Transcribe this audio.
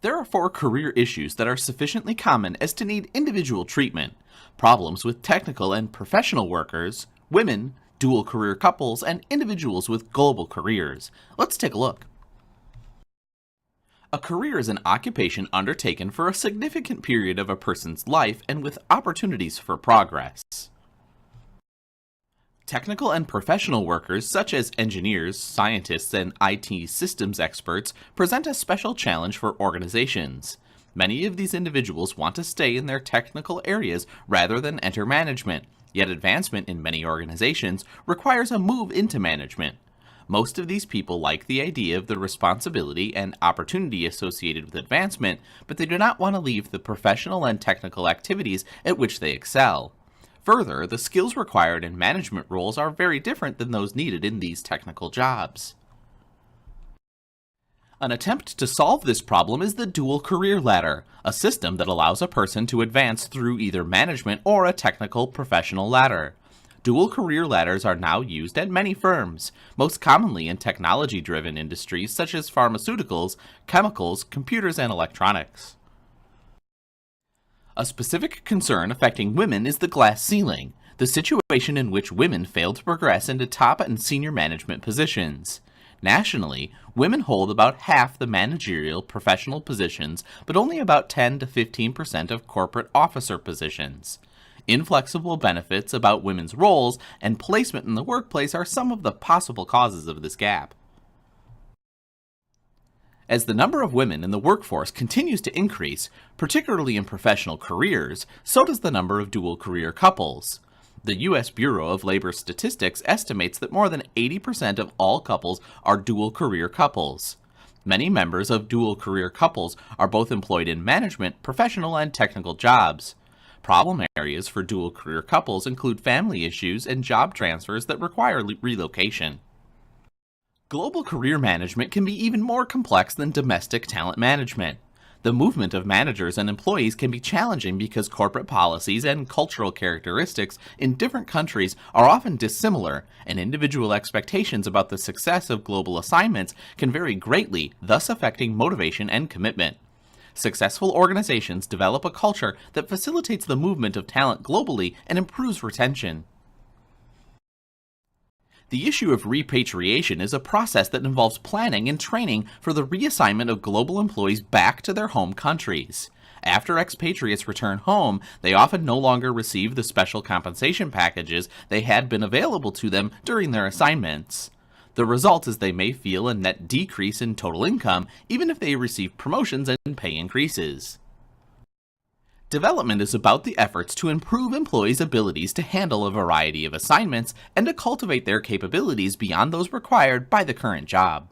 There are 4 career issues that are sufficiently common as to need individual treatment: problems with technical and professional workers, women, dual career couples, and individuals with global careers. Let's take a look. A career is an occupation undertaken for a significant period of a person's life and with opportunities for progress. Technical and professional workers, such as engineers, scientists, and IT systems experts, present a special challenge for organizations. Many of these individuals want to stay in their technical areas rather than enter management, yet advancement in many organizations requires a move into management. Most of these people like the idea of the responsibility and opportunity associated with advancement, but they do not want to leave the professional and technical activities at which they excel. Further, the skills required in management roles are very different than those needed in these technical jobs. An attempt to solve this problem is the dual career ladder, a system that allows a person to advance through either management or a technical professional ladder. Dual career ladders are now used at many firms, most commonly in technology-driven industries such as pharmaceuticals, chemicals, computers, and electronics. A specific concern affecting women is the glass ceiling, the situation in which women fail to progress into top and senior management positions. Nationally, women hold about half the managerial professional positions, but only about 10 to 15% of corporate officer positions. Inflexible benefits about women's roles and placement in the workplace are some of the possible causes of this gap. As the number of women in the workforce continues to increase, particularly in professional careers, so does the number of dual career couples. The U.S. Bureau of Labor Statistics estimates that more than 80% of all couples are dual career couples. Many members of dual career couples are both employed in management, professional, and technical jobs. Problem areas for dual career couples include family issues and job transfers that require relocation. Global career management can be even more complex than domestic talent management. The movement of managers and employees can be challenging because corporate policies and cultural characteristics in different countries are often dissimilar, and individual expectations about the success of global assignments can vary greatly, thus affecting motivation and commitment. Successful organizations develop a culture that facilitates the movement of talent globally and improves retention. The issue of repatriation is a process that involves planning and training for the reassignment of global employees back to their home countries. After expatriates return home, they often no longer receive the special compensation packages they had been available to them during their assignments. The result is they may feel a net decrease in total income, even if they receive promotions and pay increases. Development is about the efforts to improve employees' abilities to handle a variety of assignments and to cultivate their capabilities beyond those required by the current job.